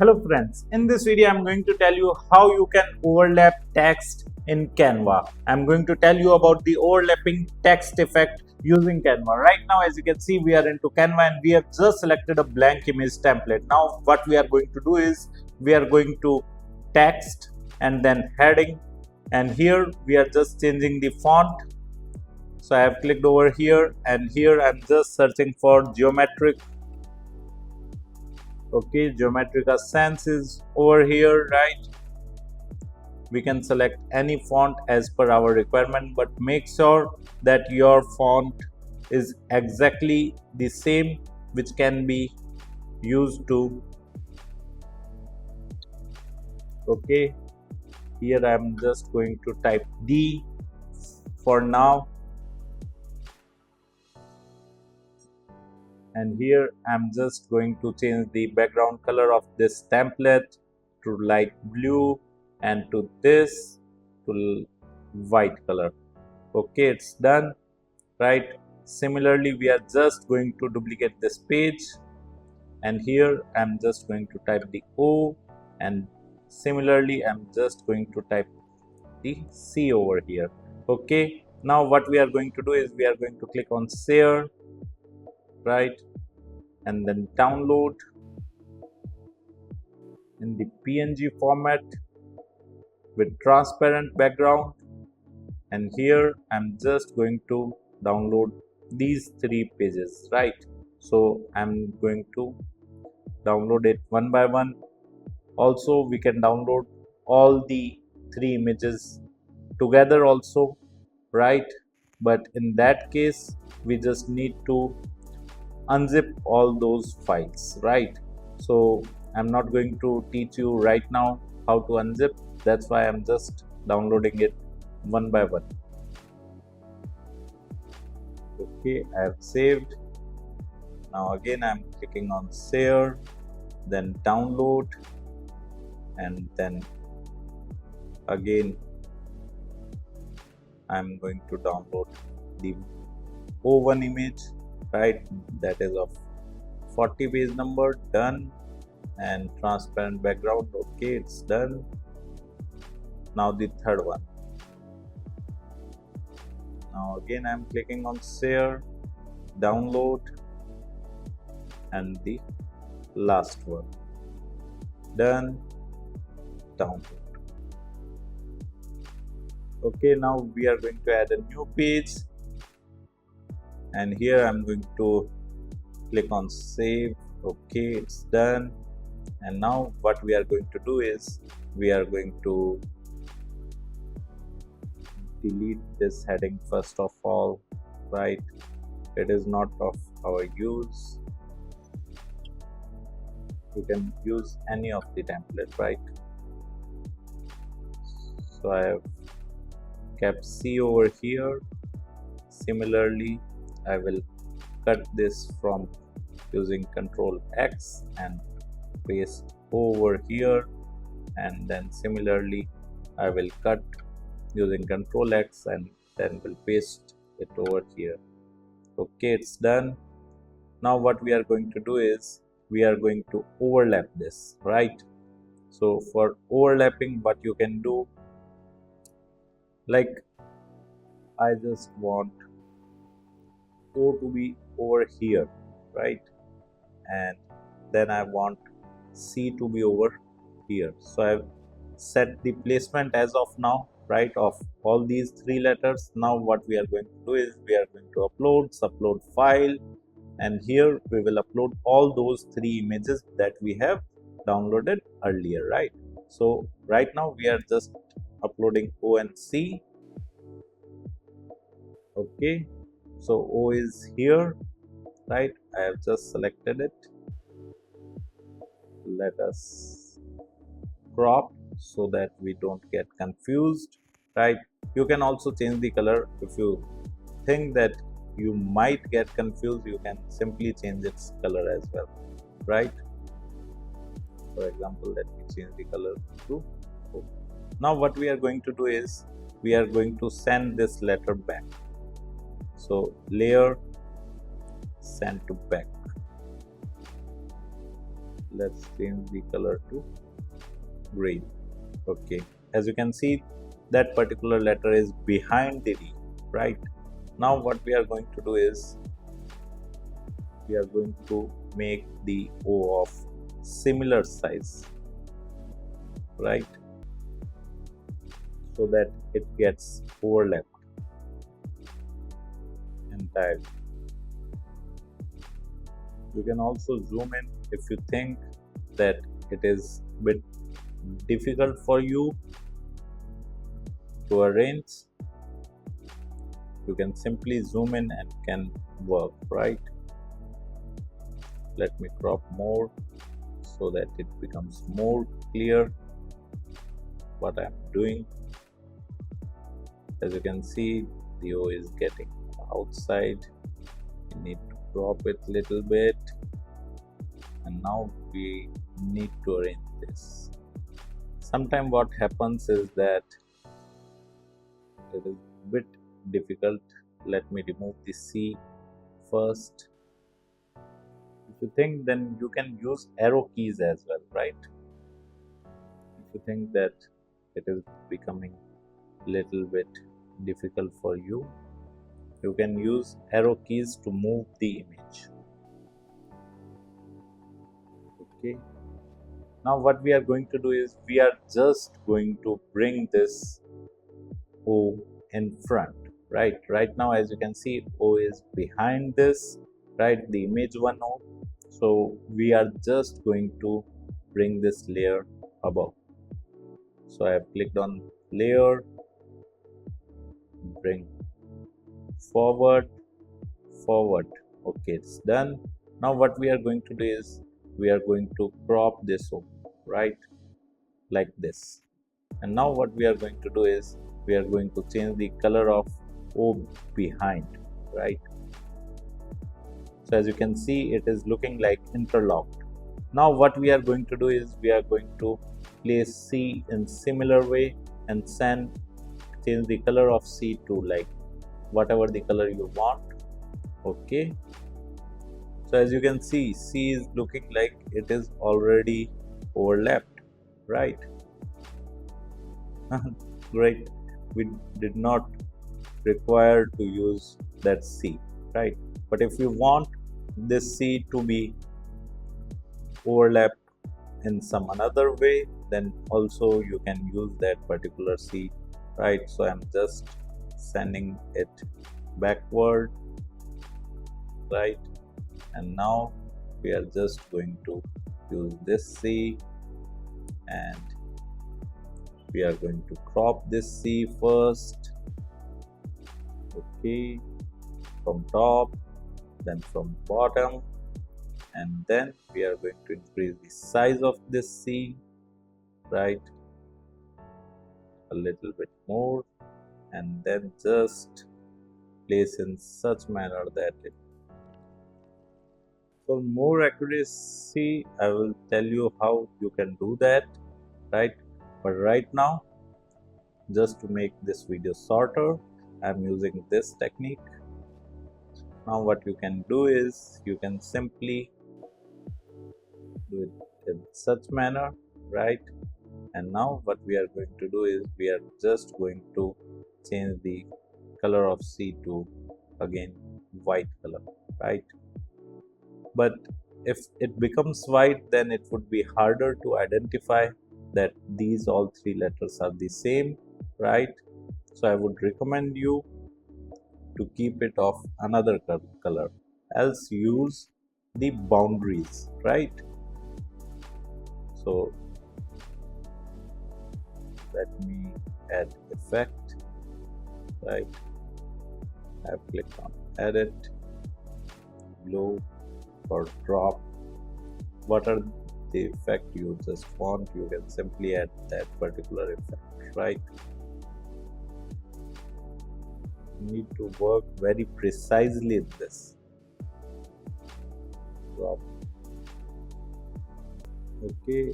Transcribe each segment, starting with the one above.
Hello friends, in this video I'm going to tell you how you can overlap text in Canva. I'm going to tell you about the overlapping text effect using Canva. Right now, as you can see, we are into Canva and we have just selected a blank image template. Now what we are going to do is we are going to text and then heading, and here we are just changing the font. So I have clicked over here and here I'm just searching for geometric. Okay, geometrical sense is over here, right? We can select any font as per our requirement, but make sure that your font is exactly the same which can be used to. Okay, here I'm just going to type D for now, and here I'm just going to change the background color of this template to light blue and to this to white color. Okay, it's done, right? Similarly, we are just going to duplicate this page, and here I'm just going to type the O, and similarly I'm just going to type the C over here. Okay, now what we are going to do is we are going to click on share, right, and then download in the PNG format with transparent background, and here I'm just going to download these 3 pages, right? So I'm going to download it one by one. Also, we can download all the 3 images together also, right? But in that case we just need to unzip all those files, right? So I'm not going to teach you right now how to unzip. That's why I'm just downloading it one by one. Okay, I have saved. Now again I'm clicking on share, then download, and then again I'm going to download the O1 image, right? That is of 40 page number. Done. And transparent background. Okay, it's done. Now the third one. Now again I'm clicking on share, download, and the last one. Done. Download. Okay, now we are going to add a new page, and here I'm going to click on save. Okay, it's done. And now what we are going to do is we are going to delete this heading first of all, right? It is not of our use. You can use any of the template, right? So I have kept C over here. Similarly, I will cut this from using Ctrl X and paste over here, and then similarly I will cut using Ctrl X and then will paste it over here. Okay, it's done. Now what we are going to do is we are going to overlap this, right? So for overlapping, what you can do, like I just want O to be over here, right? And then I want C to be over here. So I've set the placement as of now, right, of all these 3 letters. Now what we are going to do is we are going to upload file, and here we will upload all those 3 images that we have downloaded earlier, right? So right now we are just uploading O and C. Okay, so O is here, right? I have just selected it. Let us crop so that we don't get confused, right? You can also change the color. If you think that you might get confused, you can simply change its color as well, right? For example, let me change the color to O. Now what we are going to do is we are going to send this letter back. So layer, send to back, Let's change the color to green. Okay, as you can see, that particular letter is behind the D, right? Now what we are going to do is we are going to make the O of similar size, right? So that it gets overlapped entirely. You can also zoom in if you think that it is a bit difficult for you to arrange. You can simply zoom in and can work, right? Let me crop more so that it becomes more clear what I'm doing. As you can see, the O is getting outside. You need to crop it a little bit, and now we need to arrange this. Sometimes what happens is that it is a bit difficult. Let me remove the C first. If you think, then you can use arrow keys as well, right? If you think that it is becoming a little bit difficult for you, you can use arrow keys to move the image. Okay. Now what we are going to do is we are just going to bring this O in front, right? Right now, as you can see, O is behind this, right? The image one O. So we are just going to bring this layer above. So I have clicked on layer, bring forward. Okay, it's done. Now what we are going to do is we are going to crop this O, right? Like this. And now what we are going to do is we are going to change the color of O behind, right? So as you can see, it is looking like interlocked. Now what we are going to do is we are going to place C in similar way and change the color of C to like whatever the color you want. Okay. So as you can see, C is looking like it is already overlapped, right? Great. We did not require to use that C, right? But if you want this C to be overlapped in some another way, then also you can use that particular C, right? So I'm just sending it backward, right? And now we are just going to use this C, and we are going to crop this C first. Okay, from top, then from bottom, and then we are going to increase the size of this C, right, a little bit more, and then just place in such manner that it. For more accuracy, I will tell you how you can do that, right? But right now, just to make this video shorter, I am using this technique. Now what you can do is you can simply do it in such manner, right? And now what we are going to do is we are just going to change the color of C to again white color, right? But if it becomes white, then it would be harder to identify that these all three letters are the same, right? So I would recommend you to keep it of another color, else use the boundaries, right? So let me add effect, right? I've clicked on edit, glow or drop. What are the effect you just want? You can simply add that particular effect, right? You need to work very precisely in this. Drop. Okay,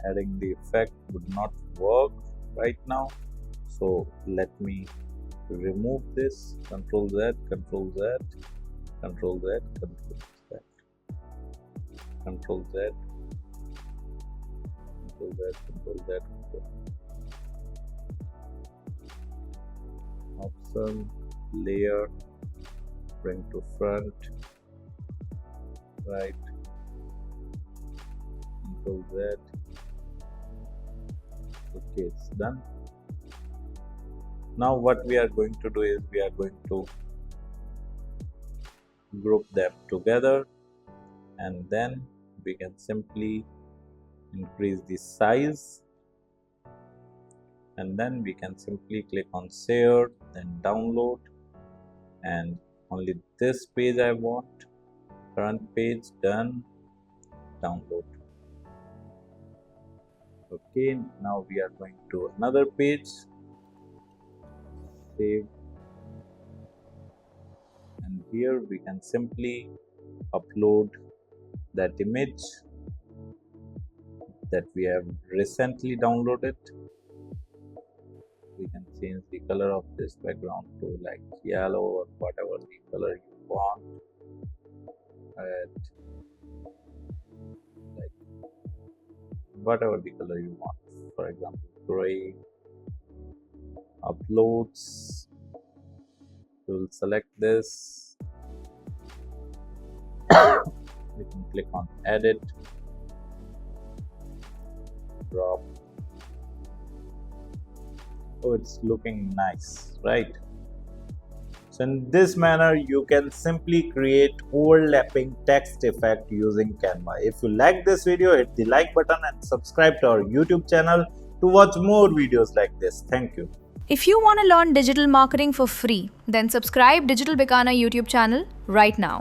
adding the effect would not work right now, so let me remove this. Control Z, Control Z, Control Z, Control Z, Control Z, Control Z, Control Z, option, layer, bring to front, right, Control Z. Okay, it's done. Now what we are going to do is we are going to group them together, and then we can simply increase the size, and then we can simply click on share, then download, and only this page I want. Current page, done, download. Okay, now we are going to another page, save, and here we can simply upload that image that we have recently downloaded. We can change the color of this background to like yellow or whatever the color you want. Like whatever the color you want, for example gray. Uploads, we will select this. We can click on edit, drop. Oh, it's looking nice, right? So in this manner you can simply create overlapping text effect using Canva. If you like this video, hit the like button and subscribe to our YouTube channel to watch more videos like this. Thank you. If you want to learn digital marketing for free, then subscribe Digital Bikana YouTube channel right now.